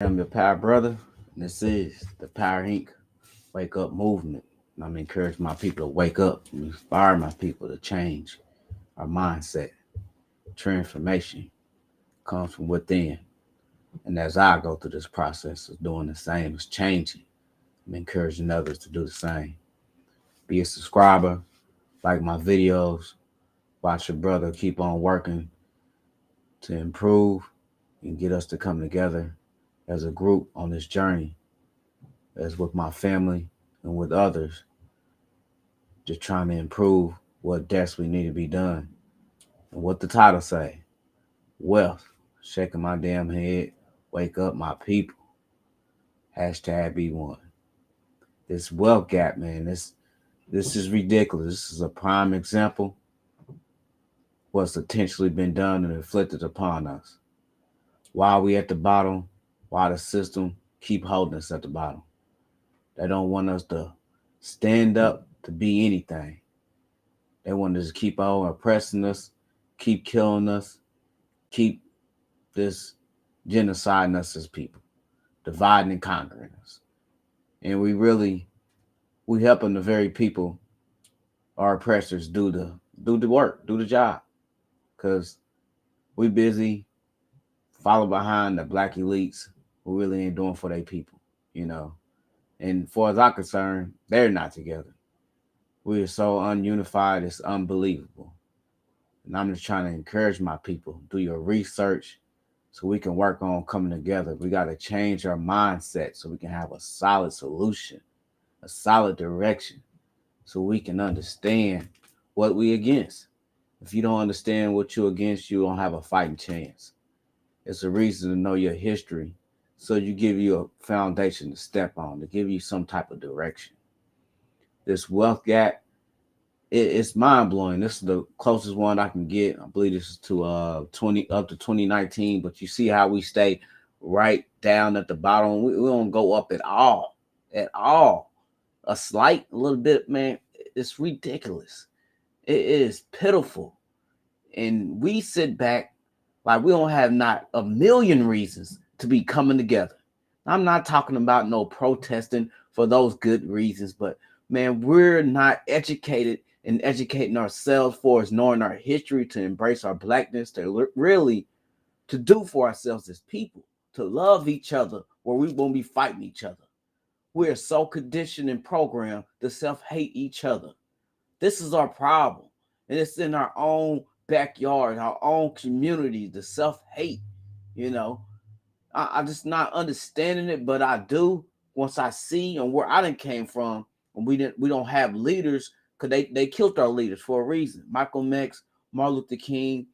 I'm your power brother, and this is the Power Inc. Wake Up Movement. And I'm encouraging my people to wake up and inspire my people to change our mindset. Transformation comes from within. And as I go through this process of doing the same as changing, I'm encouraging others to do the same. Be a subscriber, like my videos, watch your brother keep on working to improve and get us to come together as a group on this journey, as with my family and with others, just trying to improve what desperately need to be done. And what the title say? Wealth. Shaking my damn head. Wake up my people. Hashtag B1. This wealth gap, man. This is ridiculous. This is a prime example what's intentionally been done and inflicted upon us. Why are we at the bottom? Why the system keep holding us at the bottom? They don't want us to stand up to be anything. They want us to keep on oppressing us, keep killing us, keep this genociding us as people, dividing and conquering us. And we helping the very people our oppressors do the work, do the job. Cause we busy following behind the black elites who really ain't doing for their people, you know. And as far as I'm concerned, they're not together. We are so ununified, it's unbelievable. And I'm just trying to encourage my people, do your research so we can work on coming together. We got to change our mindset so we can have a solid solution, a solid direction, so we can understand what we against. If you don't understand what you're against, you don't have a fighting chance. It's a reason to know your history so you give you a foundation to step on, to give you some type of direction. This wealth gap, it's mind blowing. This is the closest one I can get. I believe this is to 20 up to 2019. But you see how we stay right down at the bottom. We don't go up at all, at all. A slight, a little bit, man. It's ridiculous. It is pitiful, and we sit back like we don't have not a million reasons to be coming together. I'm not talking about no protesting for those good reasons, but man, we're not educated and educating ourselves for us, knowing our history, to embrace our blackness, to really to do for ourselves as people, to love each other where we won't be fighting each other. We are so conditioned and programmed to self-hate each other. This is our problem. And it's in our own backyard, our own community, the self-hate, you know. I just not understanding it, but I do once I see and where I didn't came from. And we don't have leaders because they killed our leaders for a reason. Michael X, Martin Luther King,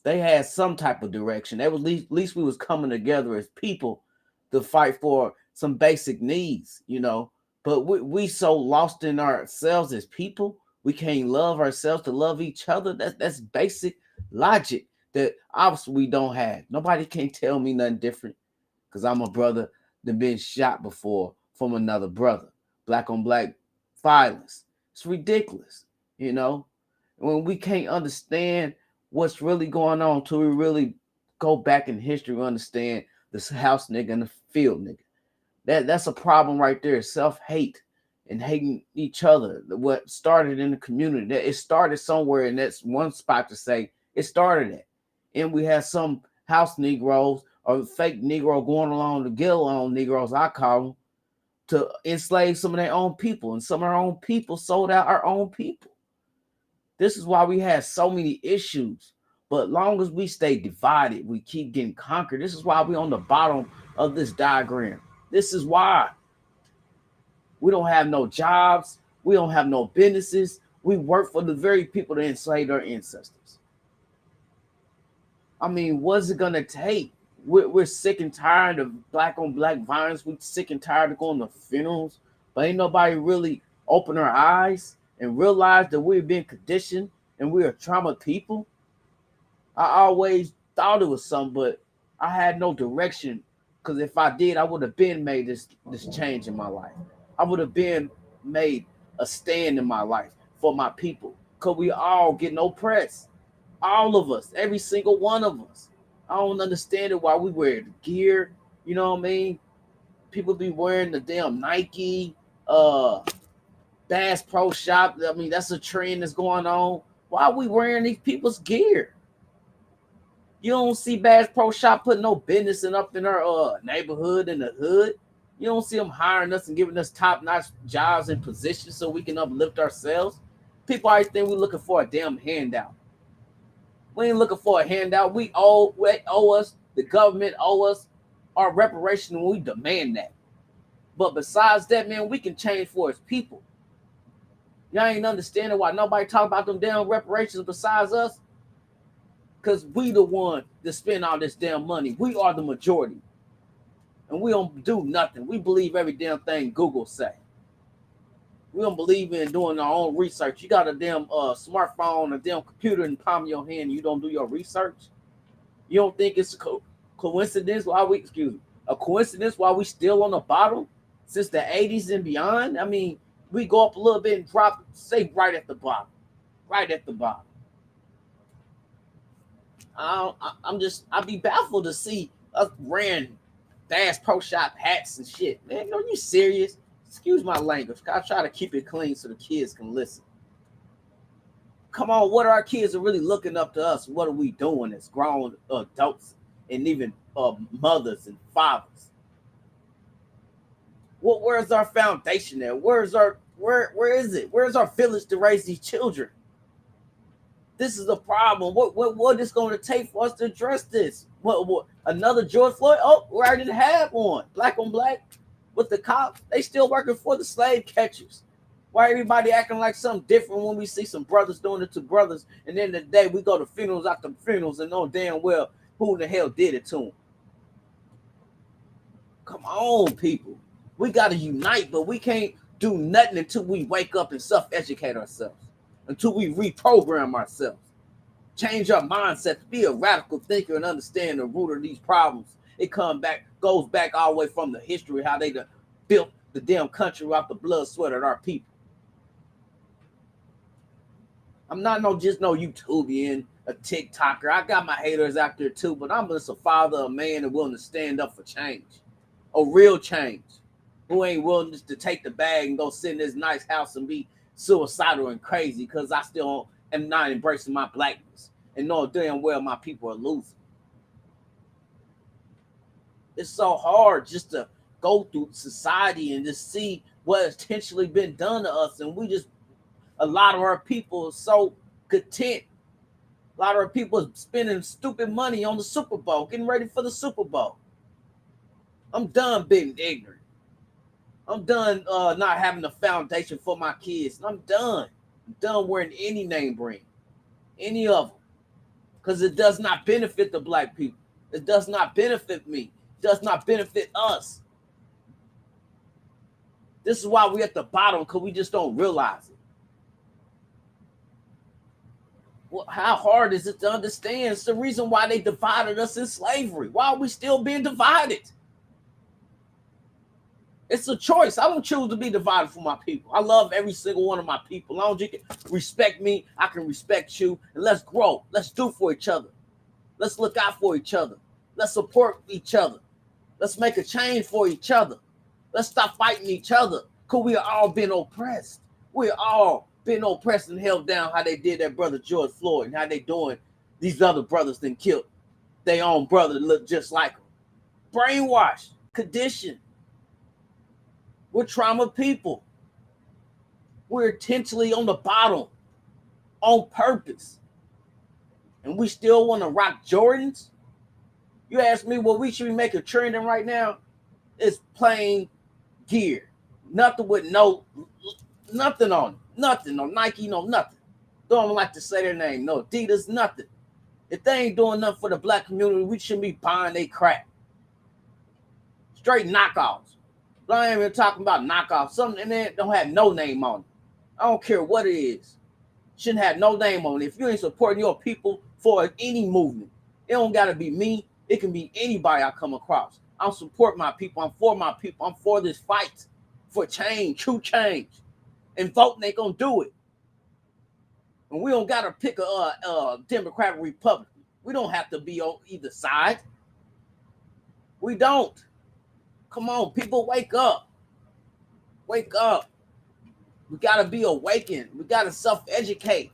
they had some type of direction. They was at least we was coming together as people to fight for some basic needs, you know. But we so lost in ourselves as people, we can't love ourselves to love each other. That's basic logic that obviously we don't have. Nobody can tell me nothing different because I'm a brother that been shot before from another brother. Black on black violence. It's ridiculous, you know. When we can't understand what's really going on till we really go back in history and understand this house nigga and the field nigga. That's a problem right there. Self-hate and hating each other. What started in the community. That it started somewhere, and that's one spot to say it started at. And we had some house Negroes or fake Negro going along to get along Negroes, I call them, to enslave some of their own people. And some of our own people sold out our own people. This is why we have so many issues. But long as we stay divided, we keep getting conquered. This is why we're on the bottom of this diagram. This is why we don't have no jobs. We don't have no businesses. We work for the very people that enslaved our ancestors. I mean, what's it going to take? We're sick and tired of black on black violence. We're sick and tired of going to funerals. But ain't nobody really open our eyes and realize that we've been conditioned and we're a trauma people. I always thought it was something, but I had no direction. Because if I did, I would have been made this change in my life. I would have been made a stand in my life for my people. Because we all getting oppressed. All of us, every single one of us. I don't understand it why we wear the gear. You know what I mean? People be wearing the damn Nike, Bass Pro Shop. I mean, that's a trend that's going on. Why are we wearing these people's gear? You don't see Bass Pro Shop putting no business in up in our neighborhood in the hood. You don't see them hiring us and giving us top notch jobs and positions so we can uplift ourselves. People always think we're looking for a damn handout. We ain't looking for a handout. We owe us, the government owe us our reparation when we demand that. But besides that, man, we can change for its people. Y'all ain't understanding why nobody talk about them damn reparations besides us. Because we the one that spend all this damn money. We are the majority. And we don't do nothing. We believe every damn thing Google say. We don't believe in doing our own research. You got a damn smartphone, a damn computer in the palm of your hand. You don't do your research. You don't think it's a coincidence why a coincidence why we still on the bottom since the 80s and beyond? I mean, we go up a little bit and drop, say right at the bottom. Right at the bottom. I'd be baffled to see us wearing Bass Pro Shop hats and shit. Man, are you serious? Excuse my language. I try to keep it clean so the kids can listen. Come on, what are our kids are really looking up to us? What are we doing as grown adults and even mothers and fathers? Where's our foundation there? Where is it? Where's our village to raise these children? This is a problem. What is going to take for us to address this? What another George Floyd? Oh, we already have one. Black on black with the cops. They still working for the slave catchers. Why everybody acting like something different when we see some brothers doing it to brothers, and then the day we go to funerals after funerals and know damn well who the hell did it to them? Come on, people. We got to unite, but we can't do nothing until we wake up and self-educate ourselves, until we reprogram ourselves, change our mindset to be a radical thinker and understand the root of these problems. It goes back all the way from the history, how they built the damn country off the blood, sweat of our people. I'm not just no YouTubian, a TikToker. I got my haters out there too, but I'm just a father, a man, and willing to stand up for change, a real change. Who ain't willing to take the bag and go sit in this nice house and be suicidal and crazy because I still am not embracing my blackness and know damn well my people are losing. It's so hard just to go through society and just see what has intentionally been done to us, and a lot of our people are so content. A lot of our people are spending stupid money on the Super Bowl, getting ready for the Super Bowl. I'm done being ignorant. I'm done not having a foundation for my kids. I'm done. I'm done wearing any name brand, any of them, because it does not benefit the black people. It does not benefit me. It does not benefit us. This is why we're at the bottom, because we just don't realize it. Well, how hard is it to understand? It's the reason why they divided us in slavery. Why are we still being divided? It's a choice. I don't choose to be divided from my people. I love every single one of my people. As long as you can respect me, I can respect you. And let's grow. Let's do for each other. Let's look out for each other. Let's support each other. Let's make a change for each other. Let's stop fighting each other, because we are all been oppressed. We're all been oppressed and held down how they did that brother George Floyd, and how they doing these other brothers that killed their own brother that look just like them. Brainwashed, conditioned. We're trauma people. We're intentionally on the bottom on purpose. And we still want to rock Jordans? You ask me what we should be making trending right now? It's plain gear. Nothing with nothing on it. Nothing, no Nike, no nothing. Don't like to say their name. No Adidas, nothing. If they ain't doing nothing for the black community, we shouldn't be buying their crap. Straight knockoffs. But I ain't even talking about knockoffs. Something that don't have no name on it. I don't care what it is. Shouldn't have no name on it. If you ain't supporting your people for any movement, it don't got to be me. It can be anybody I come across. I'm support my people. I'm for my people. I'm for this fight for change, true change. And voting ain't going to do it. And we don't got to pick a Democrat or Republican. We don't have to be on either side. We don't. Come on, people, wake up. Wake up. We got to be awakened. We got to self-educate.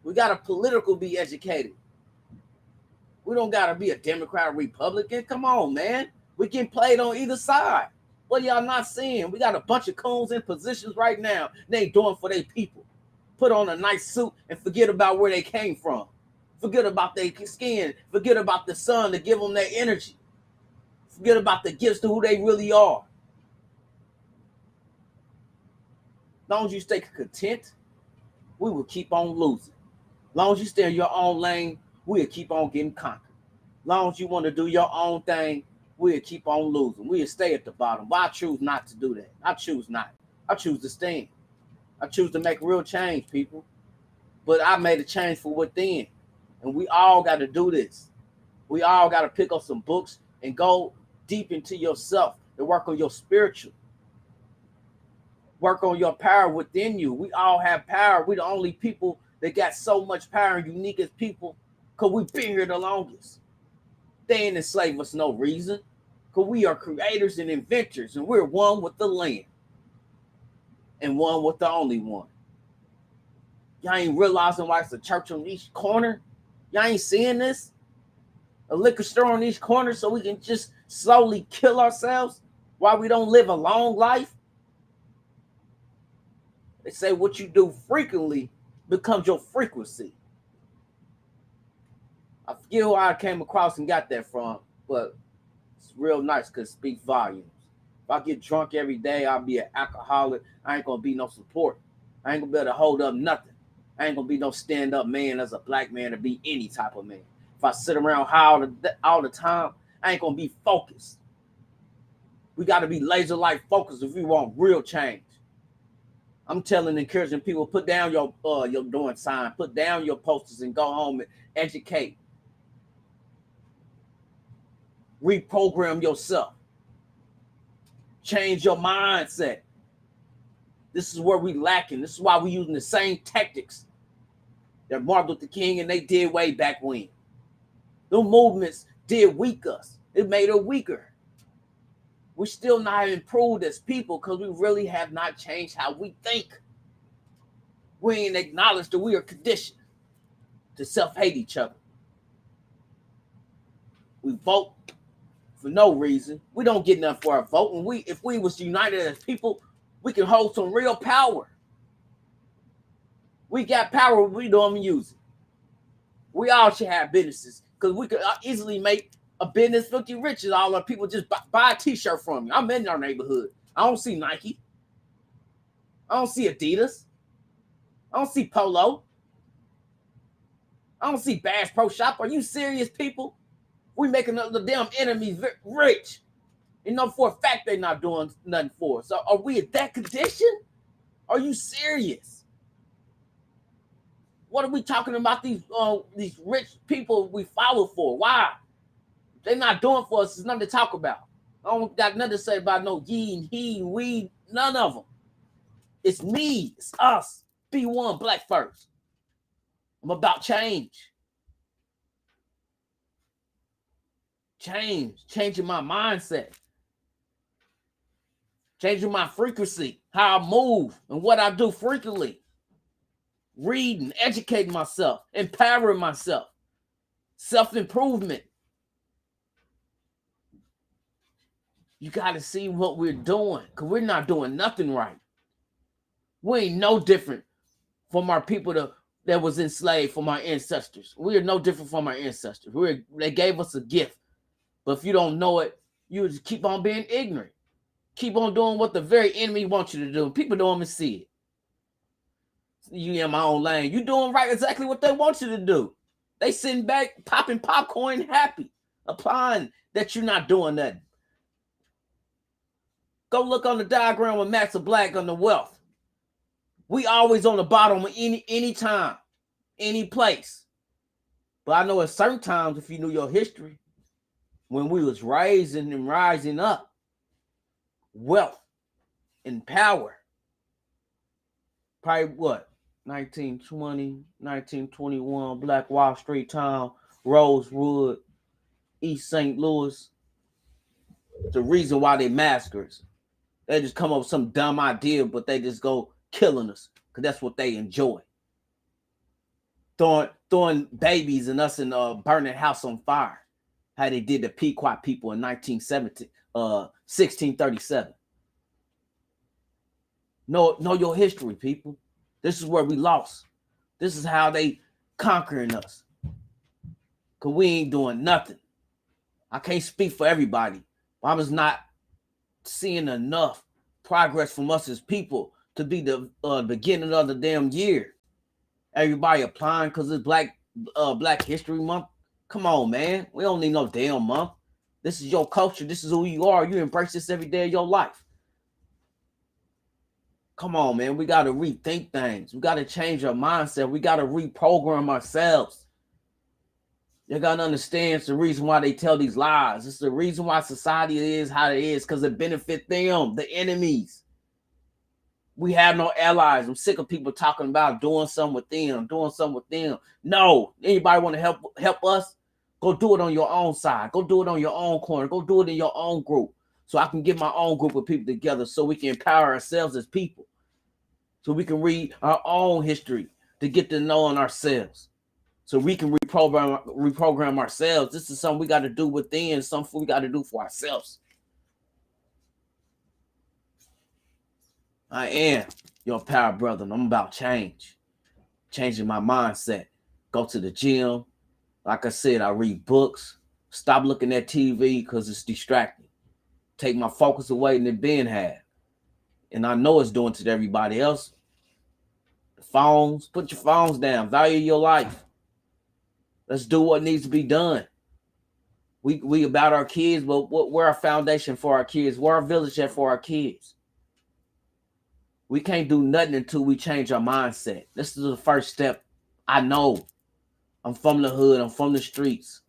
We got to politically be educated. We don't got to be a Democrat or Republican. Come on, man. We can play it on either side. What y'all not seeing? We got a bunch of coons in positions right now. They doing for their people. Put on a nice suit and forget about where they came from. Forget about their skin. Forget about the sun to give them their energy. Forget about the gifts to who they really are. As long as you stay content, we will keep on losing. As long as you stay in your own lane, we'll keep on getting conquered. As long as you want to do your own thing, we'll keep on losing. We'll stay at the bottom. But I choose not to do that. I choose not. I choose to stand. I choose to make real change, people. But I made a change for within. And we all got to do this. We all got to pick up some books and go deep into yourself and work on your spiritual. Work on your power within you. We all have power. We're the only people that got so much power and unique as people because we've been here the longest. They ain't enslave us no reason because we are creators and inventors and we're one with the land and one with the only one. Y'all ain't realizing why it's a church on each corner? Y'all ain't seeing this? A liquor store on each corner so we can just slowly kill ourselves while we don't live a long life? They say what you do frequently becomes your frequency. I forget who I came across and got that from, but it's real nice because it speaks volumes. If I get drunk every day, I'll be an alcoholic. I ain't going to be no support. I ain't going to be able to hold up nothing. I ain't going to be no stand-up man as a black man to be any type of man. If I sit around high all the time, I ain't going to be focused. We got to be laser-like focused if we want real change. I'm telling, encouraging people, put down your doing sign, put down your posters and go home and educate. Reprogram yourself. Change your mindset. This is where we lacking. This is why we using the same tactics that Martin Luther King and they did way back when. Those movements did weak us. It made us weaker. We're still not improved as people because we really have not changed how we think. We ain't acknowledged that we are conditioned to self-hate each other. We vote for no reason. We don't get nothing for our vote. And if we was united as people, we can hold some real power. We got power, we don't use it. We all should have businesses because we could easily make a business 50 riches. All our people just buy a t-shirt from you. I'm in our neighborhood. I don't see Nike. I don't see Adidas. I don't see Polo. I don't see Bass Pro Shop. Are you serious, people? We making the damn enemies rich. You know for a fact they're not doing nothing for us. So are we at that condition? Are you serious? What are we talking about these rich people we follow for? Why? They're not doing for us. There's nothing to talk about. I don't got nothing to say about no ye and he, we, none of them. It's me. It's us. Be one, black first. I'm about change. Changing my mindset. Changing my frequency, how I move and what I do frequently. Reading, educating myself, empowering myself. Self-improvement. You got to see what we're doing because we're not doing nothing right. We ain't no different from our people that was enslaved, from our ancestors. We are no different from our ancestors. They gave us a gift. But if you don't know it, you just keep on being ignorant. Keep on doing what the very enemy wants you to do. People don't even see it. You in my own lane. You doing right exactly what they want you to do. They sitting back, popping popcorn, happy, applying that you're not doing nothing. Go look on the diagram with Max of Black on the wealth. We always on the bottom of any time, any place. But I know at certain times, if you knew your history, when we was rising and rising up, wealth and power, probably what, 1920, 1921, Black Wall Street town, Rosewood, East St. Louis. The reason why they maskers. They just come up with some dumb idea, but they just go killing us because that's what they enjoy. Throwing babies and us in burning house on fire. How they did the Pequot people in 1637. Know your history, people. This is where we lost. This is how they conquering us. Cause we ain't doing nothing. I can't speak for everybody, but I was not seeing enough progress from us as people to be the beginning of the damn year. Everybody applying because it's Black History Month. Come on, man. We don't need no damn month. This is your culture. This is who you are. You embrace this every day of your life. Come on, man. We got to rethink things. We got to change our mindset. We got to reprogram ourselves. You got to understand it's the reason why they tell these lies. It's the reason why society is how it is, because it benefits them, the enemies. We have no allies. I'm sick of people talking about doing something with them, No. Anybody want to help us? Go do it on your own side. Go do it on your own corner. Go do it in your own group. So I can get my own group of people together so we can empower ourselves as people. So we can read our own history to get to knowing ourselves. So we can reprogram ourselves. This is something we got to do within, something we got to do for ourselves. I am your power brother, and I'm about change. Changing my mindset. Go to the gym. Like I said, I read books. Stop looking at TV because it's distracting. Take my focus away than it been had. And I know it's doing to everybody else. The phones, put your phones down. Value your life. Let's do what needs to be done. We about our kids, but we're our foundation for our kids. We're our village at for our kids. We can't do nothing until we change our mindset. This is the first step. I know. I'm from the hood. I'm from the streets.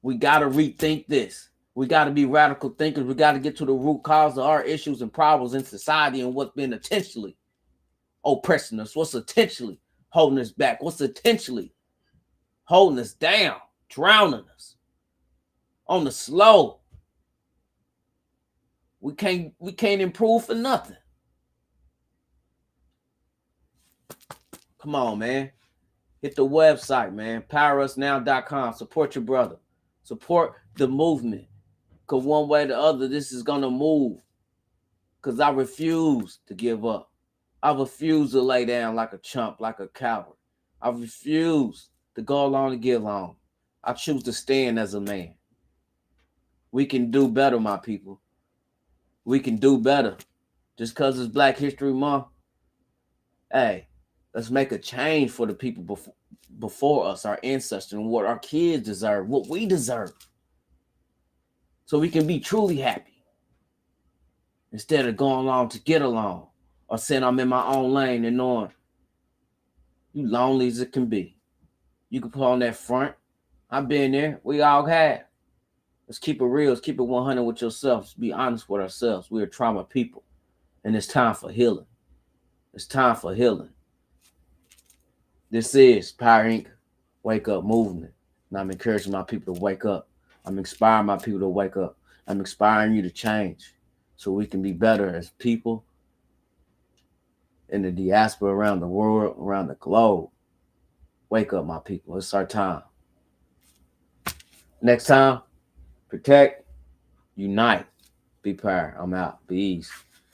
We got to rethink this. We got to be radical thinkers. We got to get to the root cause of our issues and problems in society and what's been intentionally oppressing us. What's intentionally holding us back? What's intentionally holding us down, drowning us on the slow. We can't improve for nothing. Come on, man. Hit the website, man. PowerUsNow.com. Support your brother. Support the movement. Because one way or the other, this is going to move. Because I refuse to give up. I refuse to lay down like a chump, like a coward. I refuse to go along and get along. I choose to stand as a man. We can do better, my people. We can do better. Just because it's Black History Month, hey, let's make a change for the people before us, our ancestors, and what our kids deserve, what we deserve. So we can be truly happy. Instead of going along to get along or saying I'm in my own lane and knowing you lonely as it can be. You can put on that front. I've been there. We all have. Let's keep it real. Let's keep it 100 with yourself. Let's be honest with ourselves. We're trauma people. And it's time for healing. It's time for healing. This is Power Inc. Wake Up Movement. And I'm encouraging my people to wake up. I'm inspiring my people to wake up. I'm inspiring you to change so we can be better as people in the diaspora, around the world, around the globe. Wake up, my people. It's our time. Next time, protect, unite, be power. I'm out. Be easy.